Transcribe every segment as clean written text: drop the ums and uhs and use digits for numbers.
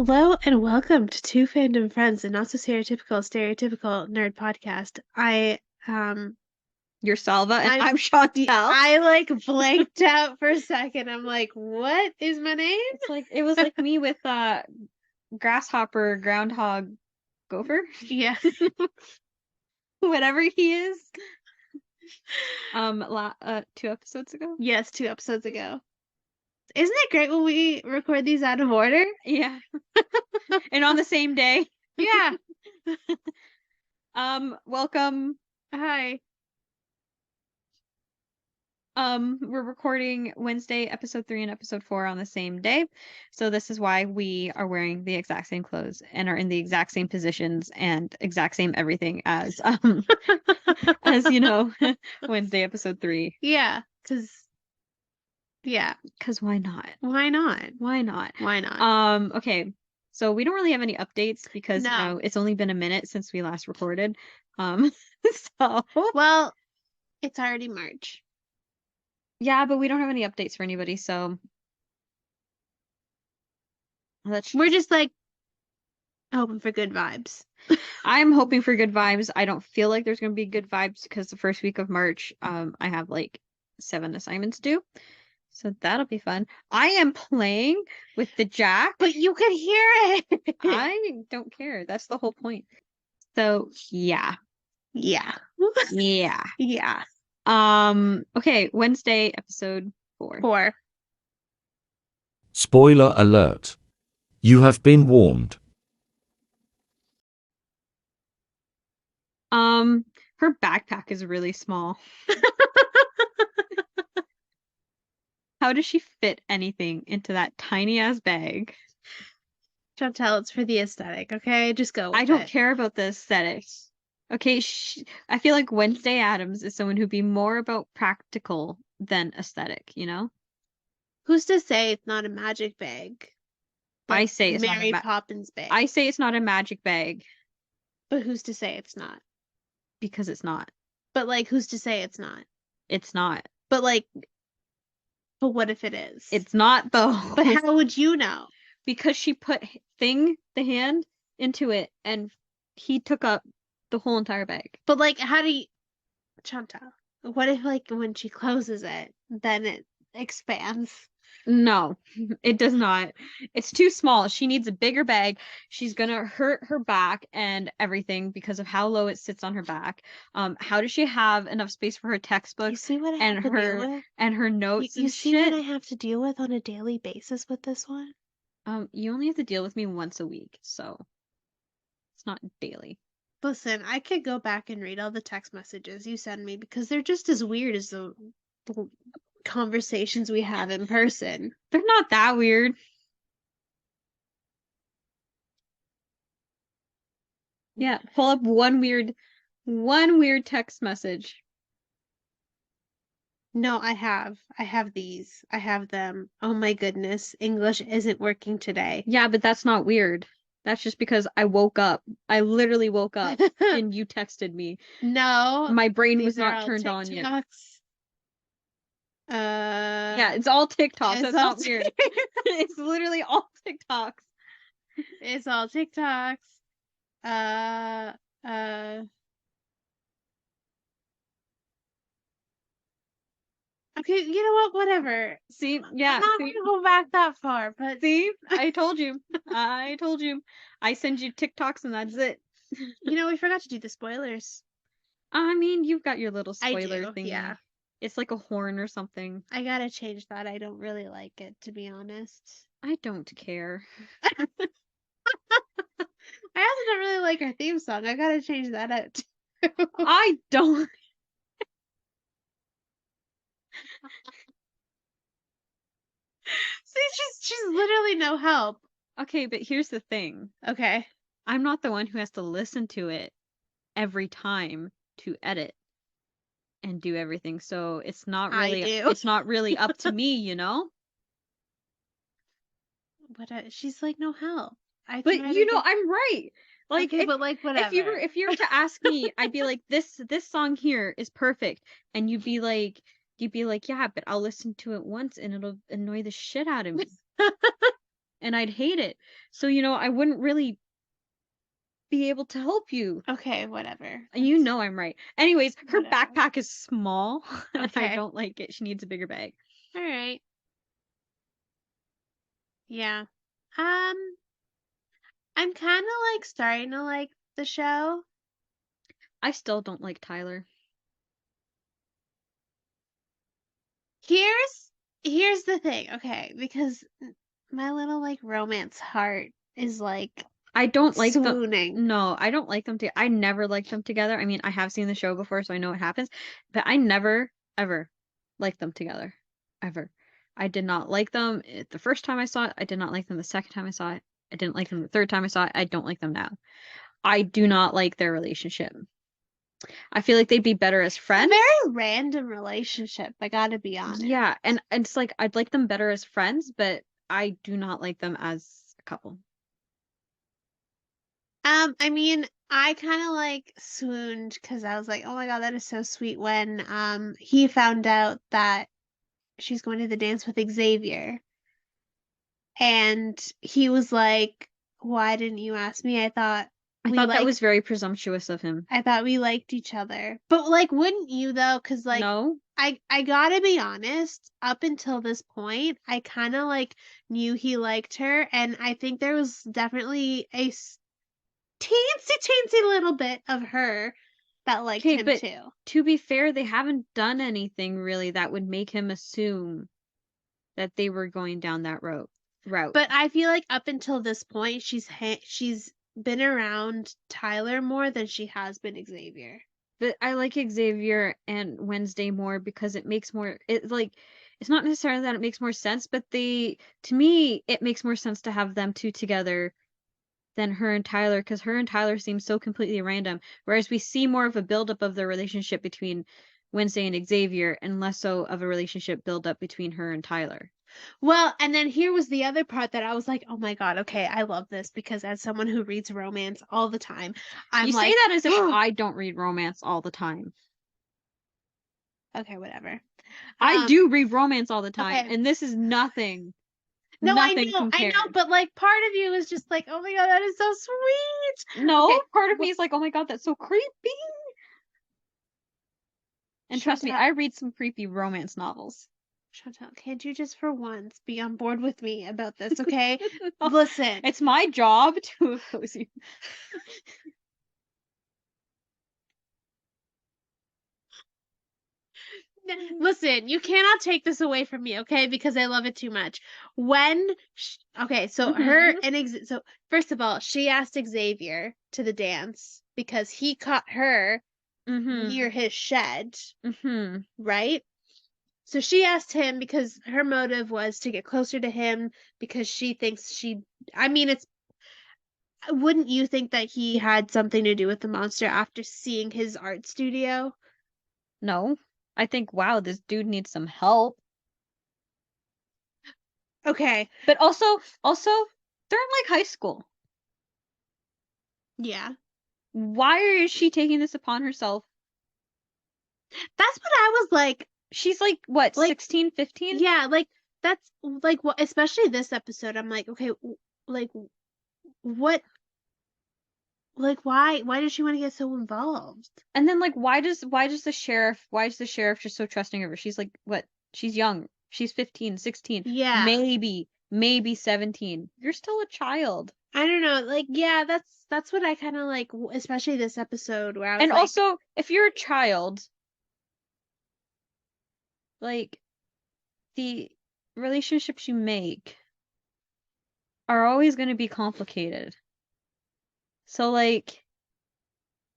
Hello and welcome to Two Fandom Friends, the not so stereotypical nerd podcast. You're Salva and I I'm Chantal. I like blanked out for a second. I'm like, what is my name? It was like me with grasshopper, groundhog, gopher, Yeah. whatever he is. 2 episodes ago. Yes, 2 episodes ago. Isn't it great when we record these out of order? Yeah. And on the same day. Yeah. Welcome. Hi. We're recording Wednesday, episode 3 and episode 4 on the same day. So this is why we are wearing the exact same clothes and are in the exact same positions and exact same everything as Wednesday, episode 3. Yeah, because why not? Why not? Why not? Why not? Okay. So we don't really have any updates because No. It's only been a minute since we last recorded. So Well, it's already March. yeah, but we don't have any updates for anybody, so We're just like hoping for good vibes. I'm hoping for good vibes. I don't feel like there's gonna be good vibes because the first week of March, I have like 7 assignments due. So that'll be fun. I am playing with the Jack. But you can hear it. I don't care. That's the whole point. So yeah. Yeah. Yeah. Yeah. Okay, Wednesday, episode 4. 4. Spoiler alert. You have been warned. Her backpack is really small. How does she fit anything into that tiny ass bag? Chantal, it's for the aesthetic, okay? Just go with I don't it. care about the aesthetics. Okay, I feel like Wednesday Addams is someone who'd be more about practical than aesthetic, you know? Who's to say it's not a magic bag? I say it's Mary not a Poppins bag. I say it's not a magic bag. But who's to say it's not? Because it's not. But like, who's to say it's not? It's not. But what if it is? It's not though. But how would you know? Because she put the hand into it and he took up the whole entire bag. But like, how do you, Chantal, what if like when she closes it, then it expands? No, it does not. It's too small. She needs a bigger bag. She's gonna hurt her back and everything because of how low it sits on her back. How does she have enough space for her textbooks You see what I have to deal with? and her notes You and see shit? what I have to deal with on a daily basis with this one? You only have to deal with me once a week, so it's not daily. Listen, I could go back and read all the text messages you send me because they're just as weird as the conversations we have in person. They're not that weird. Yeah, pull up one weird text message. No, I have these. I have them. Oh my goodness, English isn't working today. Yeah, but that's not weird. That's just because I woke up. I literally woke up and you texted me. No, My brain was these are not all turned on yet. TikToks. Yeah, it's all TikToks. it's That's all not weird. It's literally all TikToks. It's all TikToks. Okay, you know what? Whatever. See, yeah. I'm not gonna go back that far, but see, I told you. I told you. I send you TikToks and that's it. You know, we forgot to do the spoilers. I mean, you've got your little I spoiler do, thing. yeah. It's like a horn or something. I gotta change that. I don't really like it, to be honest. I don't care. I also don't really like our theme song. I gotta change that out too. I don't. See, she's literally no help. Okay, but here's the thing. Okay. I'm not the one who has to listen to it every time to edit and do everything. So it's not really it's not really up to me, you know? But she's like no help. But you know, I'm right. Like, okay, but like whatever. If you were to ask me, I'd be like, this song here is perfect, and you'd be like, yeah, but I'll listen to it once and it'll annoy the shit out of me. and I'd hate it. So, I wouldn't really be able to help you. Okay, whatever. You know I'm right. Anyways, her Whatever. backpack is small. And I Okay. don't like it. She needs a bigger bag. All right. Yeah. I'm kind of like starting to like the show. I still don't like Tyler. Here's the thing, okay, because my little like romance heart is like I don't like them. swooning. No, I don't like them. I never liked them together. I mean, I have seen the show before, so I know what happens, but I never, ever liked them together. Ever. I did not like them the first time I saw it. I did not like them the second time I saw it. I didn't like them the third time I saw it. I don't like them now. I do not like their relationship. I feel like they'd be better as A friends. very random relationship, I gotta be honest. Yeah, and it's like I'd like them better as friends, but I do not like them as a couple. I mean, I kind of like swooned because I was like, oh my God, that is so sweet when he found out that she's going to the dance with Xavier. And he was like, why didn't you ask me? I thought that was very presumptuous of him. I thought we liked each other. But like, wouldn't you though? Because like, No, I gotta be honest, up until this point, I kind of like knew he liked her, and I think there was definitely a teensy little bit of her that liked okay, him but too. to be fair, they haven't done anything really that would make him assume that they were going down that route. But I feel like up until this point, she's been around Tyler more than she has been Xavier. But I like Xavier and Wednesday more because it makes more it's not necessarily that it makes more sense, but to me it makes more sense to have them two together than her and Tyler, because her and Tyler seem so completely random, whereas we see more of a buildup of the relationship between Wednesday and Xavier and less so of a relationship buildup between her and Tyler. Well, and then here was the other part that I was like, oh my God, okay, I love this because as someone who reads romance all the time, I'm You like, say that as if I don't read romance all the time. okay, whatever. I do read romance all the time, okay. and this is nothing. No, Nothing I compared. know, but like part of you is just like, oh my God, that is so sweet. No, Okay, part of me is like, oh my God, that's so creepy. And trust me, Chantal. I read some creepy romance novels. Chantal, can't you just for once be on board with me about this, okay? Listen. It's my job to oppose you. Listen, you cannot take this away from me, okay? Because I love it too much. Okay, so her and so first of all, she asked Xavier to the dance because he caught her near his shed, right? So she asked him because her motive was to get closer to him because she thinks I mean, wouldn't you think that he had something to do with the monster after seeing his art studio? No. I think, wow, this dude needs some help. Okay. But also, they're in like high school. Yeah. Why is she taking this upon herself? That's what I was like. She's like, what, 16, 15? Yeah, like, that's, like, what, especially this episode, I'm like, okay, like, what, like, why does she want to get so involved? And then, like, why is the sheriff just so trusting of her? She's like, what? She's young. She's 15, 16. Yeah. Maybe 17. You're still a child. I don't know, like, yeah, that's what I kind of like, especially this episode where I was And like, also, if you're a child, like, the relationships you make are always going to be complicated. So, like,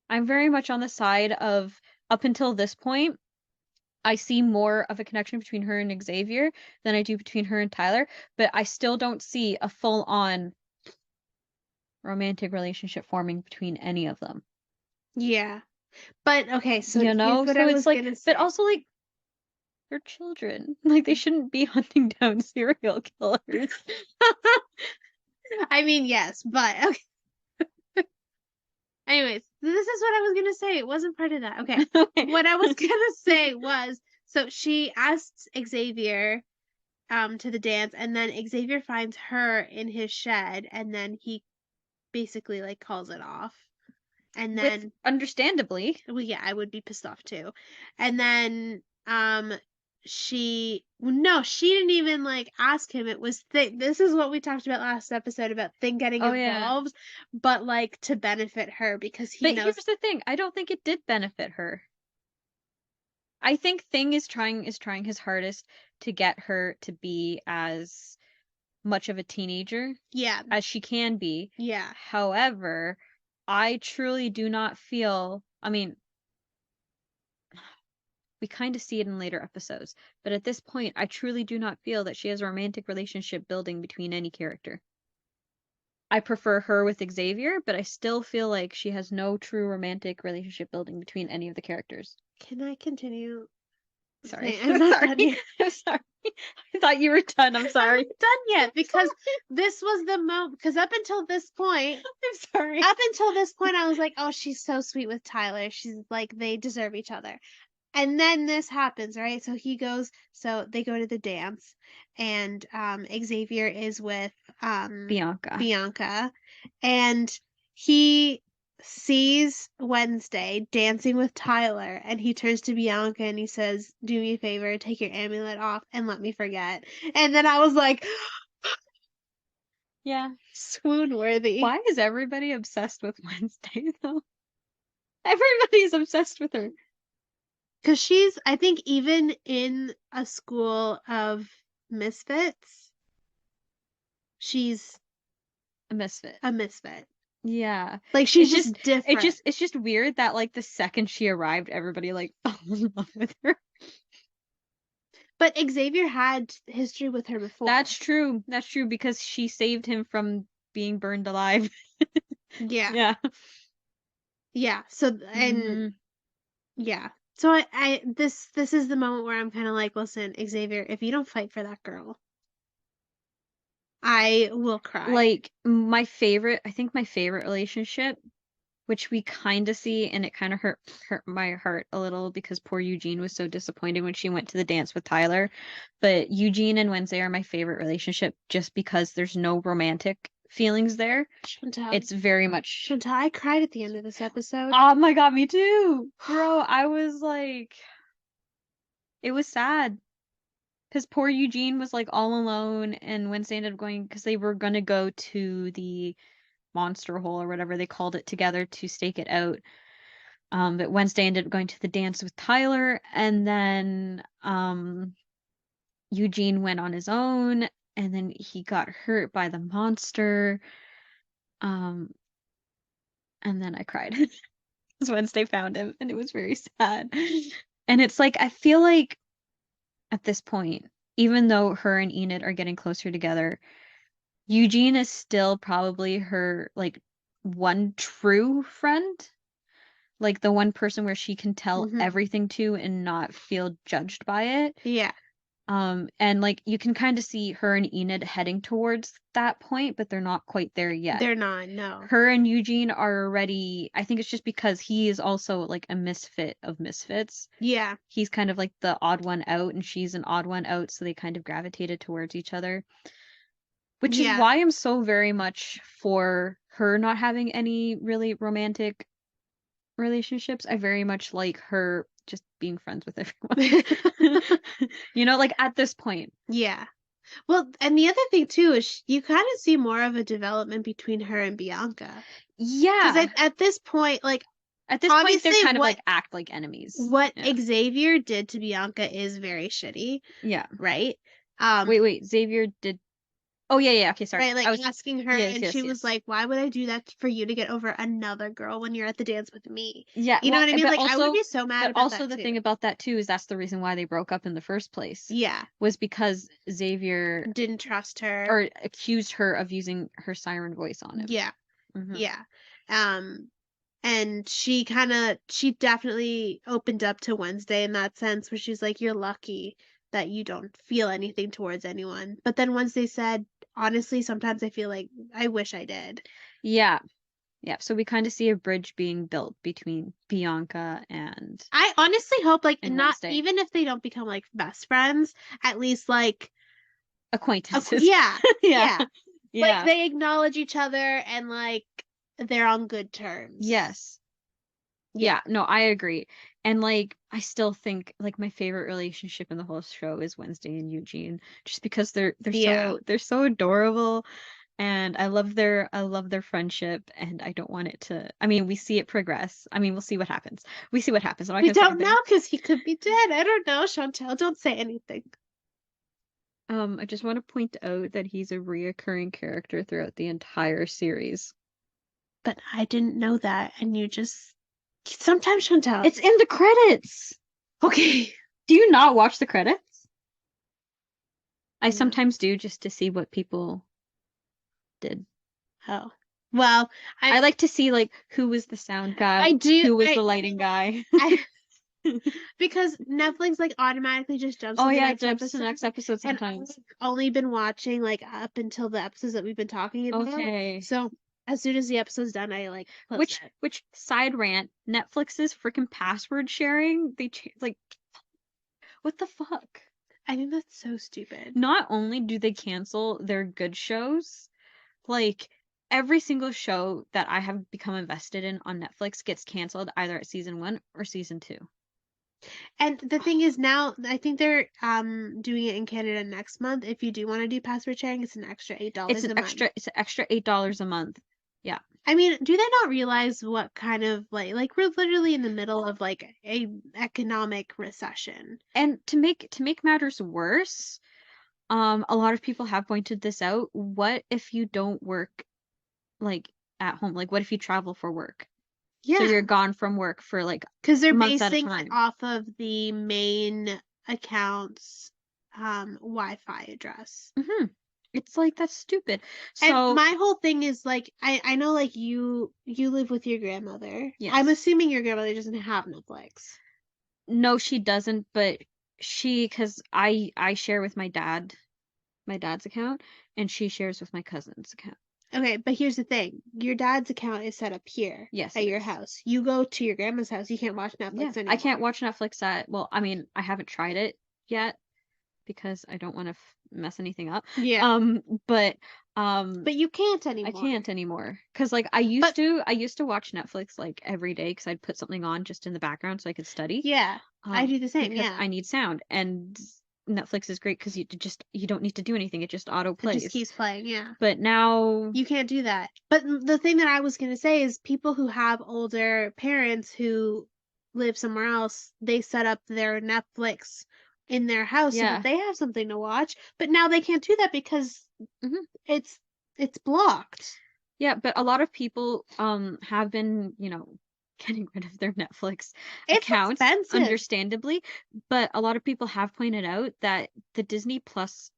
I'm very much on the side of, up until this point, I see more of a connection between her and Xavier than I do between her and Tyler, but I still don't see a full-on romantic relationship forming between any of them. yeah. But okay, so You know, here's what so I it's was like, gonna say. but also like they're children. Like they shouldn't be hunting down serial killers. I mean, yes, but okay. Anyways, this is what I was gonna say. It wasn't part of that. Okay. Okay. What I was gonna say was, so she asked Xavier, to the dance, and then Xavier finds her in his shed, and then he basically like calls it off. And With then understandably. well, yeah, I would be pissed off too. And then she didn't even like ask him. It was this is what we talked about last episode about Thing getting Oh, yeah. involved, but like to benefit her because he But knows. here's the thing, I don't think it did benefit her. I think Thing is trying his hardest to get her to be as much of a teenager Yeah, as she can be. yeah. However, I truly do not feel, I mean, we kind of see it in later episodes, but at this point, I truly do not feel that she has a romantic relationship building between any character. I prefer her with Xavier, but I still feel like she has no true romantic relationship building between any of the characters. Can I continue? Sorry. I'm not done yet. I'm sorry. I thought you were done. I'm sorry. I'm not done yet because this was the moment. Because up until this point, I'm sorry. up until this point, I was like, "Oh, she's so sweet with Tyler. She's like they deserve each other." And then this happens, right? So they go to the dance, and Xavier is with Bianca, and he sees Wednesday dancing with Tyler, and he turns to Bianca and he says, "Do me a favor, take your amulet off and let me forget." And then I was like, Yeah. swoon worthy. Why is everybody obsessed with Wednesday, though? Everybody's obsessed with her. Because she's, I think, even in a school of misfits, she's A misfit. a misfit. Yeah. Like she's It's just different. It's just weird that like the second she arrived, everybody like fell in love with her. But Xavier had history with her before. That's true. That's true because she saved him from being burned alive. Yeah. Yeah. Yeah. So and yeah. So this is the moment where I'm kind of like, listen, Xavier, if you don't fight for that girl, I will cry. Like I think my favorite relationship, which we kind of see, and it kind of hurt my heart a little because poor Eugene was so disappointed when she went to the dance with Tyler. But Eugene and Wednesday are my favorite relationship just because there's no romantic feelings there. Chantal. It's very much Chantal, I cried at the end of this episode. Oh my god, me too. Bro, I was like it was sad. Because poor Eugene was like all alone, and Wednesday ended up going because they were gonna go to the monster hole or whatever they called it together to stake it out. But Wednesday ended up going to the dance with Tyler, and then Eugene went on his own, and then he got hurt by the monster. And then I cried because Wednesday found him, and it was very sad. And it's like I feel like at this point, even though her and Enid are getting closer together, Eugene is still probably her like one true friend, like the one person where she can tell everything to and not feel judged by it. Yeah. And like you can kind of see her and Enid heading towards that point, but they're not quite there yet. They're not, no. Her and Eugene are already, I think it's just because he is also like a misfit of misfits. Yeah. He's kind of like the odd one out and she's an odd one out, so they kind of gravitated towards each other. Which is why I'm so very much for her not having any really romantic relationships. I very much like her just being friends with everyone. You know, like at this point. Yeah. Well, and the other thing too is you kind of see more of a development between her and Bianca. Yeah. Because at this point, like at this point, they're kind of like act like enemies. What Xavier did to Bianca is very shitty. Yeah. Right? Wait, Xavier did. Oh, yeah, okay, sorry. Right, like I was asking her, and she was like, why would I do that for you to get over another girl when you're at the dance with me? Yeah. You know what I mean? Like, I would be so mad about that, also, the thing about that, too, is that's the reason why they broke up in the first place. Yeah. Was because Xavier didn't trust her. Or accused her of using her siren voice on him. Yeah. Yeah. And she definitely opened up to Wednesday in that sense where she's like, you're lucky that you don't feel anything towards anyone. But then Wednesday said, honestly, sometimes I feel like I wish I did. Yeah. Yeah. So we kind of see a bridge being built between Bianca and I honestly hope like not Wednesday. Even if they don't become like best friends, at least like acquaintances. Yeah. Yeah. Yeah. Yeah. Like they acknowledge each other and like they're on good terms. Yes. Yeah. Yeah, no, I agree. And like I still think like my favorite relationship in the whole show is Wednesday and Eugene, just because Yeah. they're so adorable, and I love their friendship, and I don't want it to, I mean, we see it progress. I mean, we'll see what happens. We see what happens. I'm not We gonna say don't anything. know because he could be dead. I don't know, Chantal. Don't say anything. I just want to point out that he's a reoccurring character throughout the entire series. But I didn't know that, and you just sometimes Chantal. It's in the credits. Okay. Do you not watch the credits? I No. sometimes do, just to see what people did. Oh. Well, I like to see like who was the sound guy, I do. who was the lighting guy. Because Netflix like automatically just jumps Oh to the yeah, it next jumps to episode. the next episode And sometimes. I've only been watching like up until the episodes that we've been talking about. Okay. So as soon as the episode's done, I like close it. Which side rant? Netflix's freaking password sharing. Like, what the fuck? I think that's so stupid. Not only do they cancel their good shows, like every single show that I have become invested in on Netflix gets canceled either at season 1 or season 2. And the thing is now, I think they're doing it in Canada next month. If you do want to do password sharing, it's an extra $8 It's a month. It's an extra $8 a month. Yeah. I mean, do they not realize what kind of like we're literally in the middle of like a economic recession? And to make matters worse, a lot of people have pointed this out. What if you don't work like at home? Like what if you travel for work? So Yeah, you're gone from work for like because they're months at a basing it time. off of the main account's Wi-Fi address. Hmm. It's like that's stupid. And So my whole thing is like I know like you live with your grandmother. yes. I'm assuming your grandmother doesn't have Netflix. No, she doesn't, but because I share with my dad's account, and she shares with my cousin's account. Okay, but here's the thing. Your dad's account is set up here Yes, at it your is. house. You go to your grandma's house, you can't watch Netflix Yeah, anymore. I can't watch Netflix well, I mean, I haven't tried it yet because I don't want to mess anything up. Yeah. But you can't anymore. I can't anymore because like I used to watch Netflix like every day because I'd put something on just in the background so I could study. Yeah, I do the same. Because Yeah, I need sound, and Netflix is great because you don't need to do anything. It just auto it plays. just keeps playing. Yeah, But now you can't do that. But the thing that I was gonna say is people who have older parents who live somewhere else, they set up their Netflix in their house so Yeah. that they have something to watch. But now they can't do that because Mhm. it's blocked. Yeah, but a lot of people have been, getting rid of their Netflix It's accounts, expensive. understandably. But a lot of people have pointed out that the Disney Plus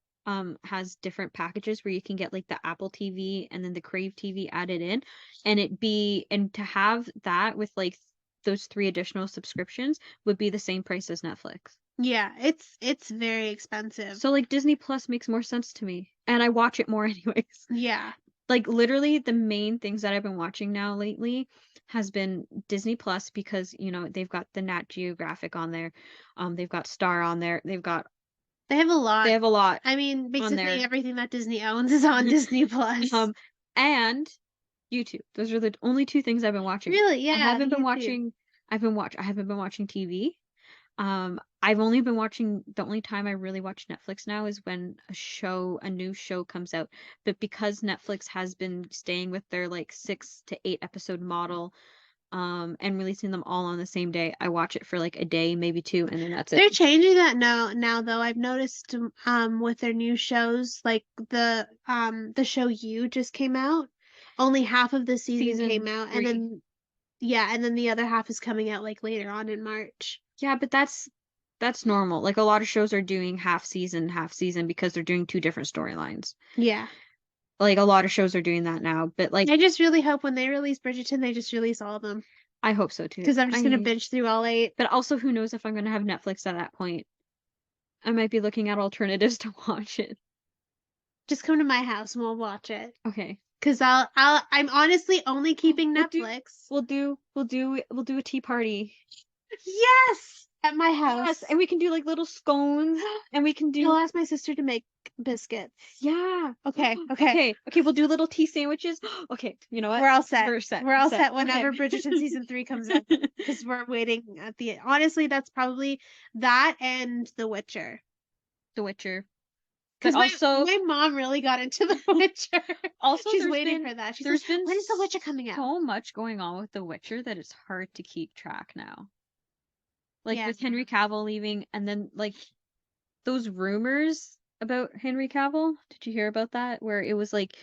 has different packages where you can get like the Apple TV and then the Crave TV added in, and to have that with like those 3 additional subscriptions would be the same price as Netflix. Yeah, it's very expensive. So like Disney Plus makes more sense to me, and I watch it more anyways. Yeah. Like literally the main things that I've been watching now lately has been Disney Plus because, they've got the Nat Geographic on there. They've got Star on there. They have a lot. They have a lot. I mean, basically there. everything that Disney owns is on Disney Plus. And YouTube. Those are the only 2 things I've been watching. Really? Yeah. I haven't been YouTube. watching I haven't been watching TV. I've only been watching, the only time I really watch Netflix now is when a new show comes out. But because Netflix has been staying with their like 6 to 8 episode model, and releasing them all on the same day, I watch it for like a day, maybe 2, and then that's it. They're changing that now though. I've noticed with their new shows, like the show You just came out. Only half of the season came out, 3. and then the other half is coming out like later on in March. Yeah, but that's normal. Like a lot of shows are doing half season because they're doing 2 different storylines. Yeah. Like a lot of shows are doing that now, but like I just really hope when they release Bridgerton, they just release all of them. I hope so too. Because I'm just gonna binge through all 8. But also, who knows if I'm gonna have Netflix at that point? I might be looking at alternatives to watch it. Just come to my house and we'll watch it. Okay. Because I'm honestly only keeping Netflix. We'll do a tea party. Yes. At my house. Yes, and we can do like little scones, and we can do. I'll ask my sister to make biscuits. Yeah. Okay. Okay. We'll do little tea sandwiches. Okay. You know what? We're all set. We're set. We're all set whenever Okay. Bridgerton season 3 comes out, because we're waiting at the. Honestly, that's probably that and The Witcher. The Witcher. Because But also, my mom really got into The Witcher. also She's there's waiting been- for that. She's there's like, been when is The Witcher coming out? so much going on with The Witcher that it's hard to keep track now. Like Yeah. with Henry Cavill leaving, and then like those rumors about Henry Cavill. Did you hear about that? Where it was like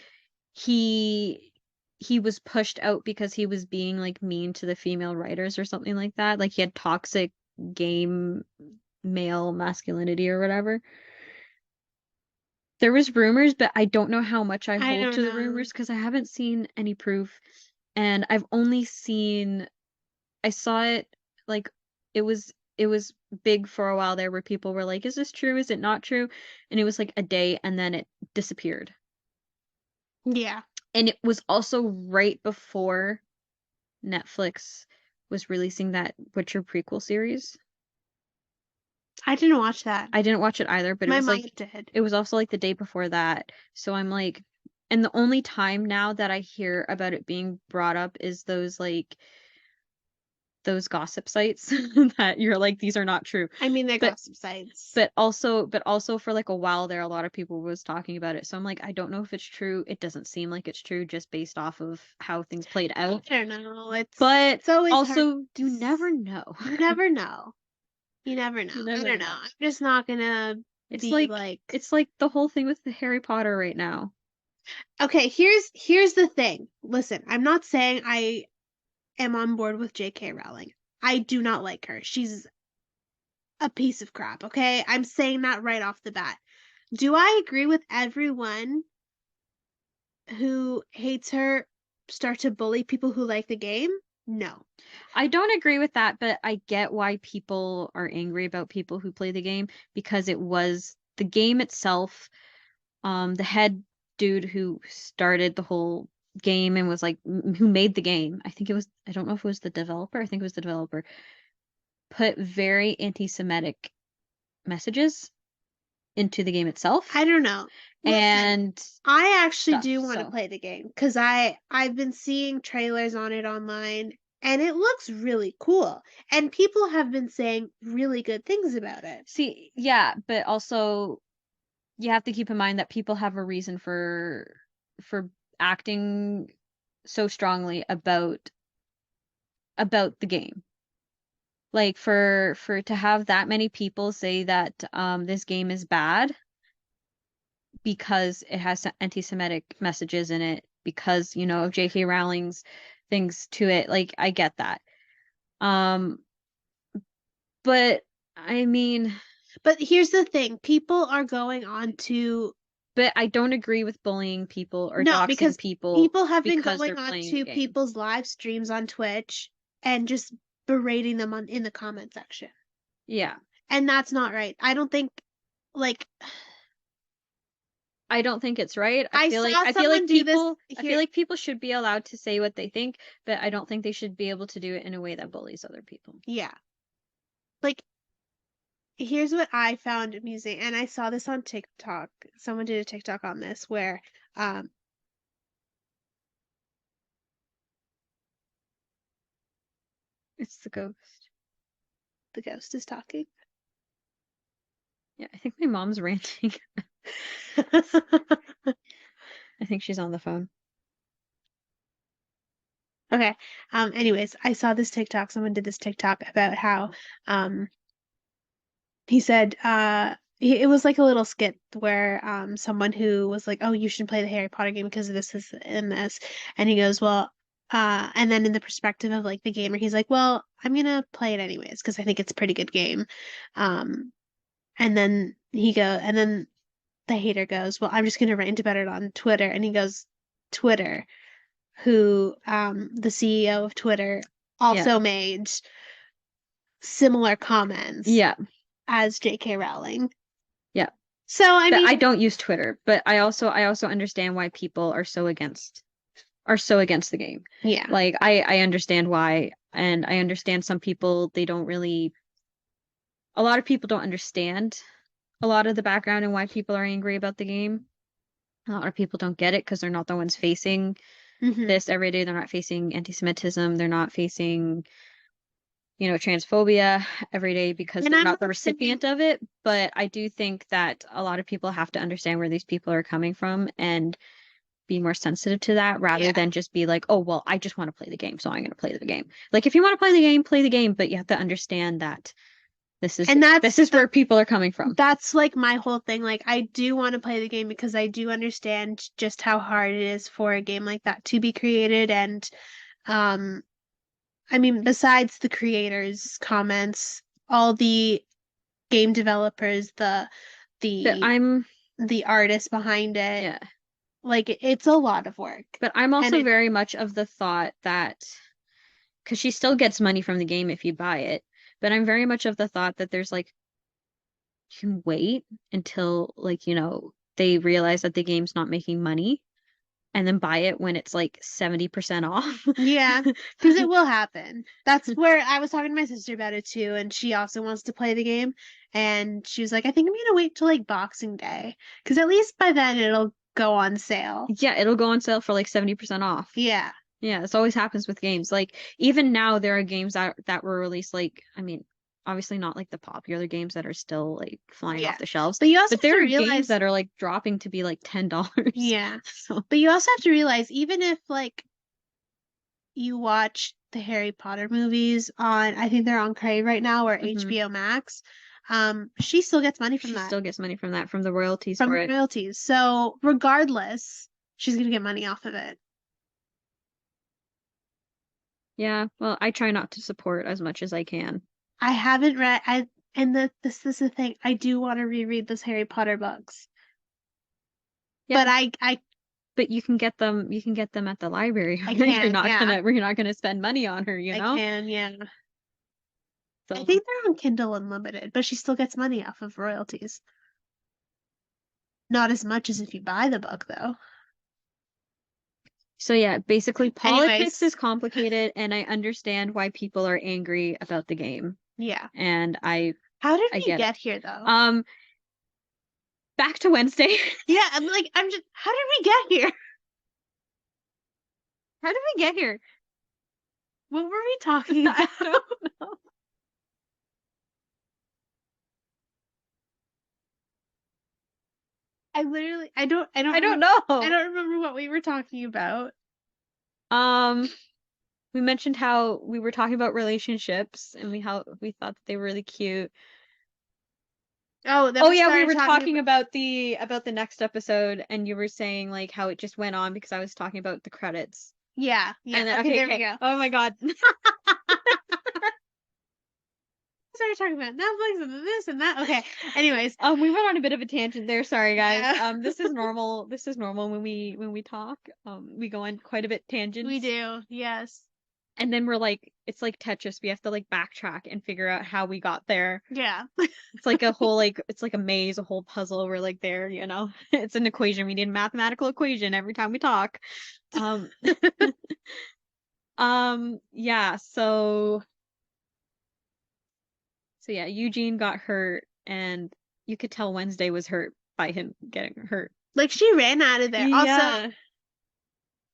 he was pushed out because he was being like mean to the female writers or something like that. Like he had toxic game male masculinity or whatever. There was rumors, but I don't know how much I hold don't to the know. rumors because I haven't seen any proof. And I've only seen I saw it like it was big for a while there where people were like, is this true? Is it not true? And it was like a day and then it disappeared. Yeah. And it was also right before Netflix was releasing that Witcher prequel series. I didn't watch that. I didn't watch it either, but it My was mom like did. it was also like the day before that. So I'm like, and the only time now that I hear about it being brought up is those gossip sites that you're like, these are not true. I mean, they're But- gossip sites. But also for like a while there, a lot of people was talking about it. So I'm like, I don't know if it's true. It doesn't seem like it's true just based off of how things played out. I don't know. But it's always also, hard. you never know. You never know. You never know. You I never don't know. know. I'm just not gonna It's be like it's like the whole thing with the Harry Potter right now. Okay, here's the thing. Listen, I'm not saying I am on board with J.K. Rowling. I do not like her. She's a piece of crap, okay? I'm saying that right off the bat. Do I agree with everyone who hates her start to bully people who like the game? No. I don't agree with that, but I get why people are angry about people who play the game because it was the game itself. The head dude who started the whole game and was like who made the game. I don't know if it was the developer. I think it was the developer. Put very anti-Semitic messages into the game itself. I don't know. Listen, And I actually stuff, do want to so. play the game because I've been seeing trailers on it online and it looks really cool. And people have been saying really good things about it. see, yeah, but also you have to keep in mind that people have a reason for acting so strongly about the game. Like for to have that many people say that this game is bad because it has anti-Semitic messages in it because, you know, of J.K. Rowling's things to it, like I get that. But I mean, But here's the thing, people are going on to but I don't agree with bullying people or No, doxing because people people have been because going they're on playing to the game. people's live streams on Twitch and just berating them in the comment section. Yeah. And that's not right. I don't think like I don't think it's right. I feel saw like someone do this I here- feel like people should be allowed to say what they think, but I don't think they should be able to do it in a way that bullies other people. Yeah. Like, here's what I found amusing, and I saw this on TikTok. Someone did a TikTok on this where It's the ghost. the ghost is talking. Yeah, I think my mom's ranting. I think she's on the phone. Okay. Anyways, I saw this TikTok. Someone did this TikTok about how he said it was like a little skit where someone who was like, "Oh, you should play the Harry Potter game because of this and this," and he goes, "Well," and then in the perspective of like the gamer, he's like, "Well, I'm gonna play it anyways because I think it's a pretty good game," and then and then the hater goes, "Well, I'm just gonna rant about it on Twitter," and he goes, "Twitter, who the CEO of Twitter also made similar comments." Yeah. As J.K. Rowling. Yeah. So I mean, I don't use Twitter, but I also understand why people are so against the game. yeah. Like I understand why, and I understand some people they don't really a lot of people don't understand a lot of the background and why people are angry about the game. A lot of people don't get it because they're not the ones facing this every day. They're not facing anti-Semitism. They're not facing, transphobia every day because And they're I'm not the not saying- recipient of it. But I do think that a lot of people have to understand where these people are coming from and be more sensitive to that rather than just be like, oh, well, I just want to play the game, so I'm going to play the game. Like, if you want to play the game, but you have to understand that this is where people are coming from. That's like my whole thing. Like, I do want to play the game because I do understand just how hard it is for a game like that to be created. And, I mean, besides the creators' comments, all the game developers, the artists behind it, Yeah. like it's a lot of work. But I'm also very much of the thought that, because she still gets money from the game if you buy it, but I'm very much of the thought that there's like, you can wait until like, they realize that the game's not making money and then buy it when it's like 70% off. Yeah, because it will happen. That's where I was talking to my sister about it too, and she also wants to play the game. And she was like, I think I'm gonna wait till like Boxing Day, because at least by then it'll go on sale. Yeah, it'll go on sale for like 70% off. Yeah. Yeah, this always happens with games. Like, even now there are games that were released, like, I mean, obviously not like the popular games that are still like flying off the shelves. But you also there have are to realize games that are like dropping to be like $10. Yeah. So But you also have to realize, even if like you watch the Harry Potter movies on, I think they're on Crave right now or HBO Max, she still gets money from she that. still gets money from that, from the royalties From for the it. royalties. So regardless, she's gonna get money off of it. Yeah, well, I try not to support as much as I can. I haven't read this is the thing. I do want to reread those Harry Potter books. Yeah. But but you can get them at the library. I can, You're not gonna spend money on her, you know? I can, yeah. So I think they're on Kindle Unlimited, but she still gets money off of royalties. Not as much as if you buy the book, though. So yeah, basically politics Anyways. is complicated and I understand why people are angry about the game. Yeah. And How did I we get get it. here, though? Back to Wednesday. Yeah, how did we get here? How did we get here? What were we talking about? I don't know. I don't I don't know. I don't remember what we were talking about. We mentioned how we were talking about relationships and how we thought that they were really cute. Oh, then Oh yeah, we were started talking about the next episode and you were saying like how it just went on because I was talking about the credits. Yeah. And then, Okay, there we go. Oh my God. Started talking about Netflix and this and that. Okay. Anyways, we went on a bit of a tangent there. Sorry, guys. Yeah. This is normal. This is normal when we talk. We go on quite a bit tangents. we do. Yes. And then we're like, it's like Tetris. We have to like backtrack and figure out how we got there. Yeah. It's like a whole it's like a maze, a whole puzzle. We're like there, It's an equation. We need a mathematical equation every time we talk. Yeah, so yeah, Eugene got hurt and you could tell Wednesday was hurt by him getting hurt. Like she ran out of there. Yeah.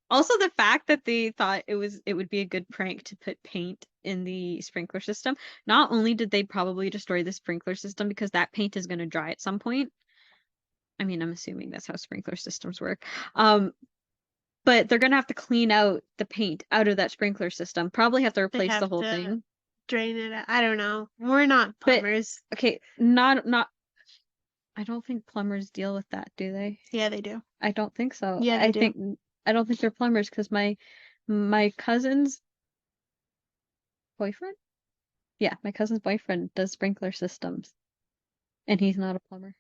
Also the fact that they thought it would be a good prank to put paint in the sprinkler system. Not only did they probably destroy the sprinkler system because that paint is going to dry at some point. I mean, I'm assuming that's how sprinkler systems work. But they're going to have to clean out the paint out of that sprinkler system. Probably have to replace the whole thing. Drain it out. I don't know. We're not plumbers. But, okay, not I don't think plumbers deal with that, do they? Yeah, they do. I don't think so. Yeah, they do. I don't think they're plumbers because my cousin's boyfriend? Yeah, my cousin's boyfriend does sprinkler systems. And he's not a plumber.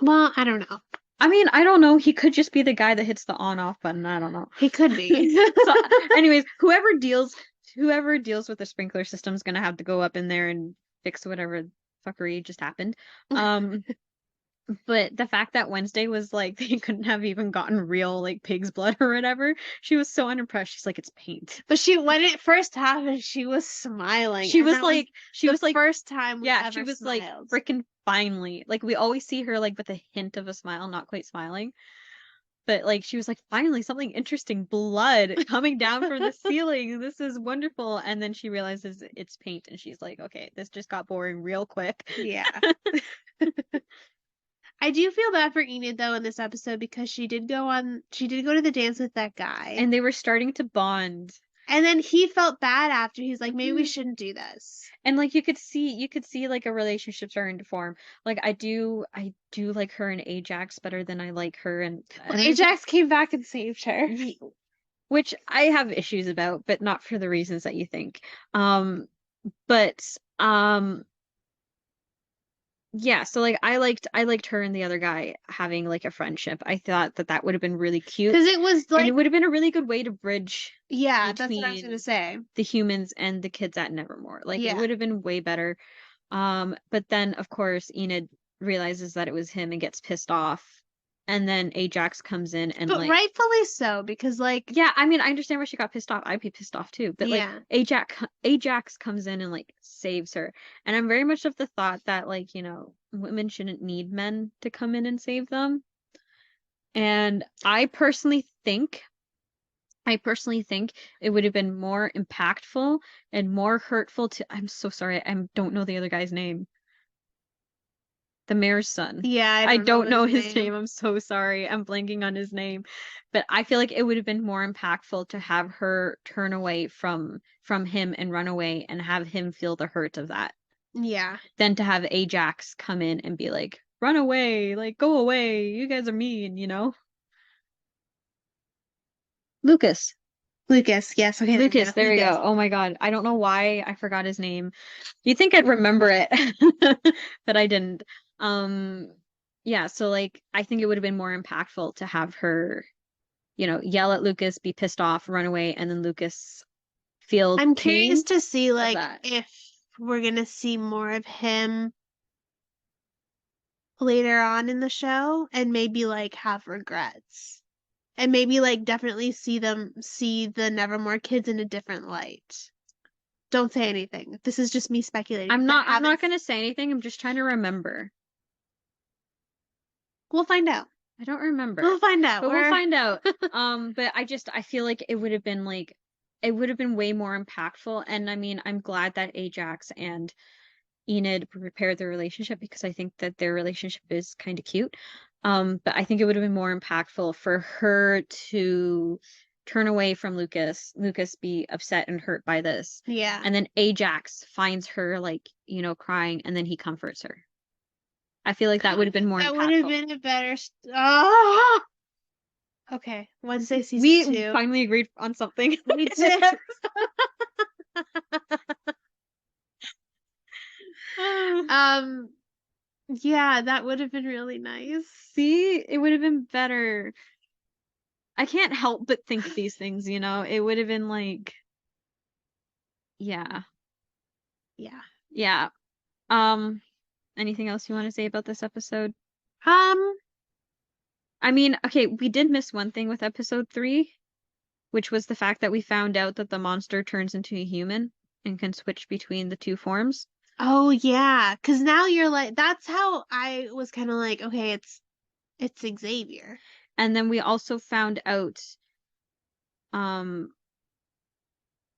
Well, I don't know. I mean, I don't know. He could just be the guy that hits the on-off button. I don't know. He could be. So, anyways, whoever deals with the sprinkler system is gonna have to go up in there and fix whatever fuckery just happened. But the fact that Wednesday was like they couldn't have even gotten real like pig's blood or whatever, she was so unimpressed. She's like, it's paint. But when it first happened, she was smiling. She and was that like, she the was like, first time we yeah, ever she was like smiled. freaking finally. Like we always see her like with a hint of a smile, not quite smiling. But like she was like, finally something interesting, blood coming down from the ceiling. This is wonderful. And then she realizes it's paint and she's like, okay, this just got boring real quick. Yeah. I do feel bad for Enid though in this episode because she did go to the dance with that guy. And they were starting to bond. And then he felt bad after. He's like, maybe we Mhm. shouldn't do this. And like you could see like a relationship starting to form. Like I do like her and Ajax better than I like her and Well, Ajax came back and saved her. which I have issues about, but not for the reasons that you think. But yeah, so like I liked her and the other guy having like a friendship. I thought that would have been really cute. Because it was And like, it would have been a really good way to bridge yeah, that's what I was between gonna say. the humans and the kids at Nevermore. Like it Yeah. would have been way better. But then of course Enid realizes that it was him and gets pissed off. And then Ajax comes in and But like rightfully so, because like, yeah, I mean I understand why she got pissed off. I'd be pissed off too. But like yeah, Ajax comes in and like saves her. And I'm very much of the thought that like, women shouldn't need men to come in and save them. And I personally think it would have been more impactful and more hurtful to I'm so sorry, I don't know the other guy's name. The mayor's son. yeah, I don't know his name. I'm so sorry. I'm blanking on his name. But I feel like it would have been more impactful to have her turn away from him and run away and have him feel the hurt of that Yeah. than to have Ajax come in and be like, run away, like go away. You guys are mean, Lucas. Lucas, yes, okay. Lucas, there we go. Oh my God. I don't know why I forgot his name. You'd think I'd remember it, but I didn't. Yeah, so like I think it would have been more impactful to have her, yell at Lucas, be pissed off, run away, and then Lucas feel I'm pain curious to see of like that. if we're gonna see more of him later on in the show and maybe like have regrets. And maybe like definitely see the Nevermore kids in a different light. Don't say anything. This is just me speculating. I'm because I not haven't- gonna say anything. I'm just trying to remember. We'll find out. I don't remember. We'll find out. But we'll find out. But I feel like it would have been way more impactful. And I mean, I'm glad that Ajax and Enid repaired their relationship because I think that their relationship is kind of cute. But I think it would have been more impactful for her to turn away from Lucas be upset and hurt by this. Yeah. And then Ajax finds her like, crying and then he comforts her. I feel like that would have been more That impactful. would have been a better. Okay, Wednesday season 2. We finally agreed on something. We did. Yeah, that would have been really nice. See, it would have been better. I can't help but think these things, It would have been like, yeah. Yeah. Yeah. Anything else you want to say about this episode? I mean, okay, we did miss one thing with episode 3, which was the fact that we found out that the monster turns into a human and can switch between the two forms. Oh yeah, because now you're like, that's how I was kind of like, okay, it's Xavier. And then we also found out,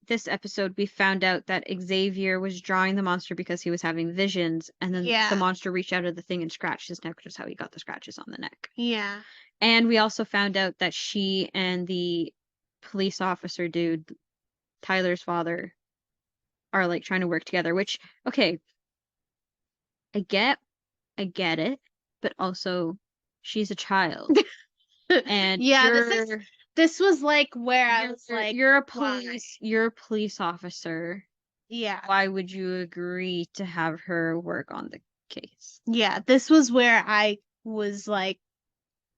this episode, we found out that Xavier was drawing the monster because he was having visions, and then Yeah. the monster reached out of the thing and scratched his neck, which is how he got the scratches on the neck. Yeah. And we also found out that she and the police officer dude, Tyler's father, are like trying to work together, which, okay, I get it, but also she's a child. And Yeah, this was like where I was like, you're a why? police officer. Yeah. Why would you agree to have her work on the case? Yeah, this was where I was like,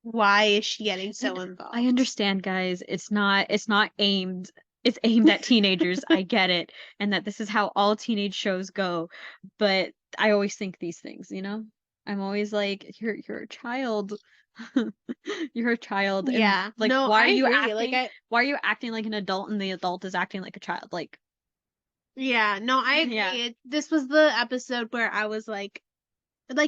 why is she getting so involved? I understand, guys. It's not aimed. It's aimed at teenagers. I get it. And that this is how all teenage shows go. But I always think these things, I'm always like, you're a child. You're a child. And Yeah. like, No, why I are you agree. acting? Why are you acting like an adult and the adult is acting like a child? Like, yeah, no, I agree. Yeah. This was the episode where I was like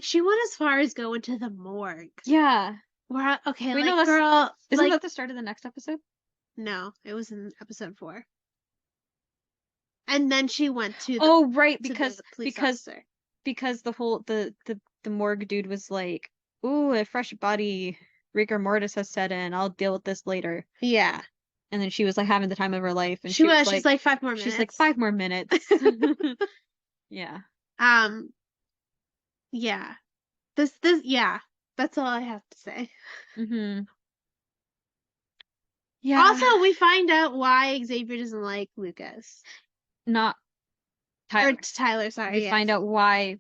she went as far as going to the morgue. yeah. Where okay, Wait, like no, girl, Isn't like that the start of the next episode? no, it was in episode 4. And then she went to the Oh, right, to the police officer. because the whole the morgue dude was like, "Ooh, a fresh body, rigor mortis has set in. I'll deal with this later." Yeah. And then she was like having the time of her life, and She was like, she's like 5 more minutes. she's like 5 more minutes. Yeah. Yeah. This yeah. That's all I have to say. Mm-hmm. Yeah. Also, we find out why Xavier doesn't like Lucas. Not Tyler. Or Tyler, sorry. We find out why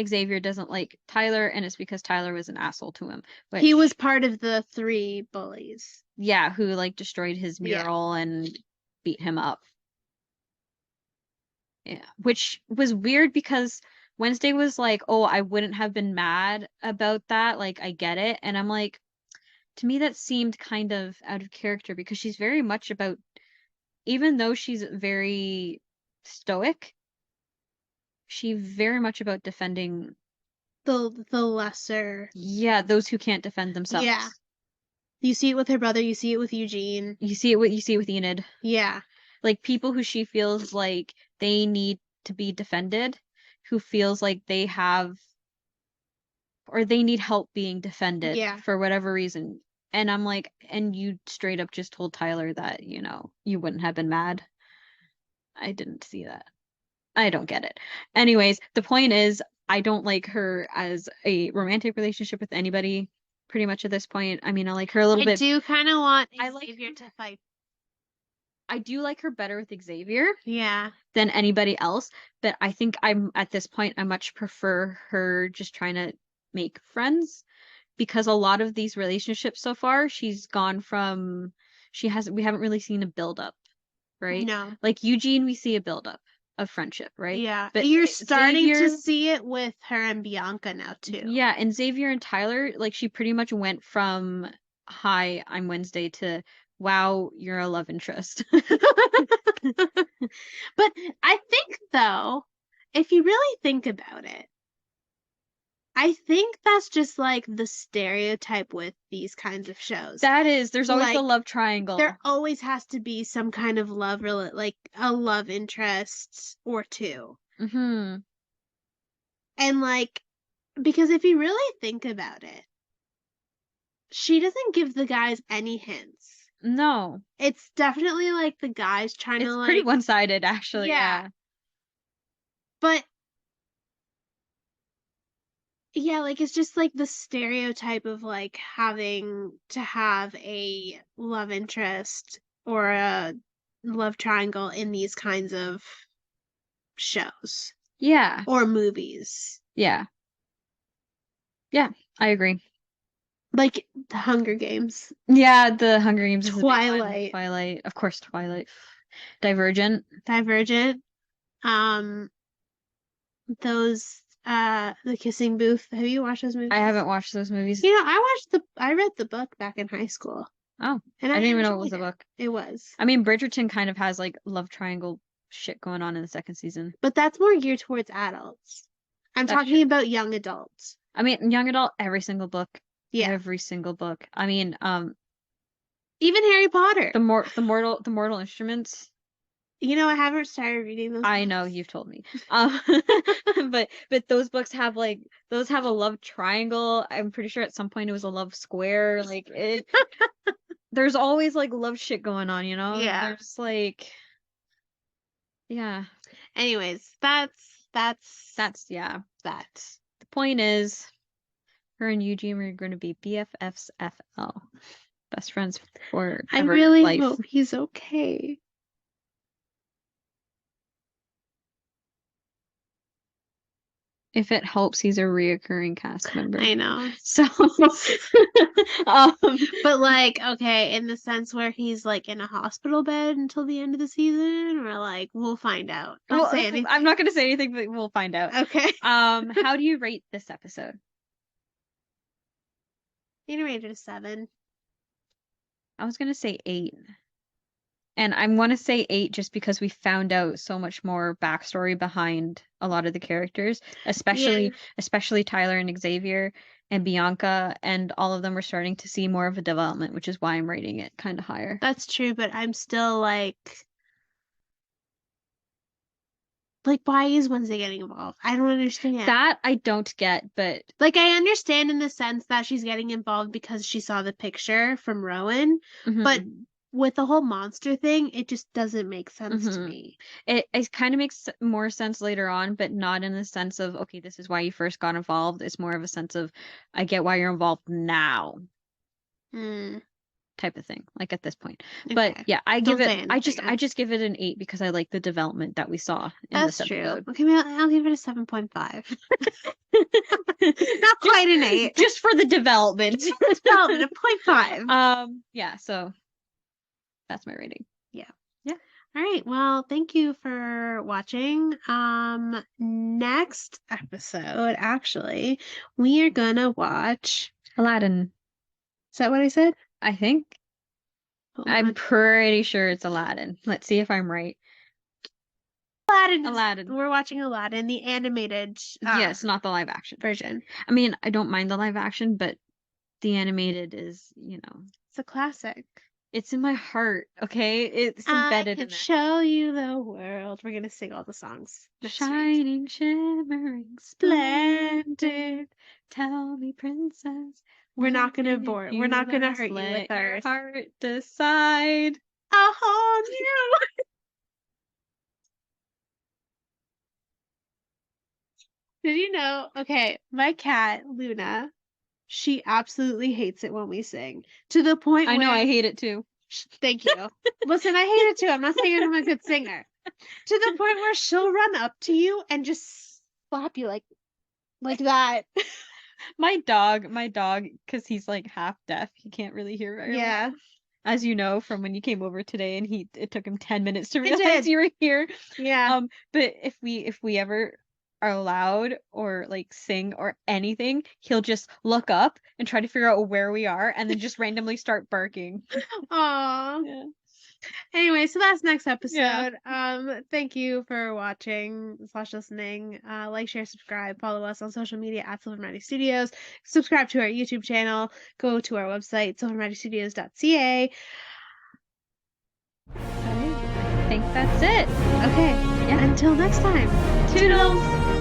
Xavier doesn't like Tyler, and it's because Tyler was an asshole to him. He was part of the 3 bullies. Yeah, who like destroyed his mural and beat him up. Yeah, which was weird because Wednesday was like, "Oh, I wouldn't have been mad about that. Like, I get it." And I'm like, to me, that seemed kind of out of character because she's very much about, even though she's very stoic, she very much about defending The lesser. Yeah, those who can't defend themselves. Yeah. You see it with her brother, you see it with Eugene. You see it with Enid. Yeah. Like people who she feels like they need to be defended, who feels like they have or they need help being defended for whatever reason. And I'm like, and you straight up just told Tyler that, you wouldn't have been mad. I didn't see that. I don't get it. Anyways, the point is, I don't like her as a romantic relationship with anybody pretty much at this point. I mean, I like her a little bit. I do kind of want Xavier to fight. I do like her better with Xavier. Yeah. Than anybody else, but I think I'm at this point I much prefer her just trying to make friends because a lot of these relationships so far she's gone from we haven't really seen a build up, right? No. Like Eugene we see a build up of friendship, right? Yeah. But you're starting to see it with her and Bianca now too. Yeah, and Xavier and Tyler, like she pretty much went from hi, I'm Wednesday to wow, you're a love interest. But I think though, if you really think about it, I think that's just like the stereotype with these kinds of shows. That is, there's always the love triangle. There always has to be some kind of love, like a love interest or two. Mm-hmm. And like, because if you really think about it, she doesn't give the guys any hints. No. It's definitely like the guys trying to like... It's pretty one-sided, actually. Yeah. But yeah, like it's just like the stereotype of like having to have a love interest or a love triangle in these kinds of shows. Yeah. Or movies. Yeah. Yeah, I agree. Like the Hunger Games. Yeah, the Hunger Games. Twilight. Twilight. Of course, Twilight. Divergent. Those The Kissing Booth. Have you watched those movies? I haven't watched those movies. I read the book back in high school. Oh. And I didn't even know it was a book. It was. I mean, Bridgerton kind of has like love triangle shit going on in the second season. But that's more geared towards adults. I'm talking about young adults. I mean, young adult, every single book. Yeah. Every single book. I mean, even Harry Potter. The Mortal Instruments. I haven't started reading those. I know you've told me. But those books have a love triangle. I'm pretty sure at some point it was a love square. Like it there's always like love shit going on, Yeah. There's like yeah. Anyways, that's that. The point is her and Eugene are going to be BFFs FL. Best friends for I really hope he's okay. If it helps, he's a reoccurring cast member. I know. So, but like, okay, in the sense where he's like in a hospital bed until the end of the season, or like, we'll find out. Don't say anything. I'm not going to say anything, but we'll find out. Okay. How do you rate this episode? You rated a 7. I was gonna say 8. And I want to say 8 just because we found out so much more backstory behind a lot of the characters, especially Tyler and Xavier and Bianca, and all of them are starting to see more of a development, which is why I'm rating it kind of higher. That's true, but I'm still like, why is Wednesday getting involved? I don't understand. That I don't get, but Like, I understand in the sense that she's getting involved because she saw the picture from Rowan, but with the whole monster thing, it just doesn't make sense to me. It kind of makes more sense later on, but not in the sense of, okay, this is why you first got involved. It's more of a sense of, I get why you're involved now. Type of thing, like at this point. But Okay. yeah, I Don't give say it, anything I just give it an 8 because I like the development that we saw in That's this true. episode. Okay, well, I'll give it a 7.5. Not quite an 8. Just for the development. Development of 0.5. Yeah, so that's my rating. All right. Well, thank you for watching. Next episode, actually, we are gonna watch Aladdin. Is that what I said? I think. Hold I'm on. pretty sure it's Aladdin. Let's see if I'm right. Aladdin. We're watching Aladdin, the animated Yes, not the live action version. I mean, I don't mind the live action, but the animated is, It's a classic. it's in my heart, okay? It's embedded I in can there. show you the world. We're gonna sing all the songs. next week. Shining, shimmering, splendid. Tell me, princess. We're not gonna when bore. you We're not gonna last hurt you let with your ours. heart decide. A whole new. Did you know? Okay, my cat Luna, she absolutely hates it when we sing. To the point I know, where I hate it too. Thank you. Listen, I hate it too. I'm not saying I'm a good singer. To the point where she'll run up to you and just slap you like that. My dog, because he's like half deaf, he can't really hear very well. Yeah. As you know from when you came over today, and it took him 10 minutes to It realize did. you were here. Yeah. But if we ever are allowed or like sing or anything, he'll just look up and try to figure out where we are, and then just randomly start barking. Aw. Yeah. Anyway, so that's next episode. Yeah. Thank you for watching / listening. Like, share, subscribe, follow us on social media at Silver Studios. Subscribe to our YouTube channel. Go to our website, silverstudios.ca. I think that's it. Okay. Yeah. Until next time. Toodles!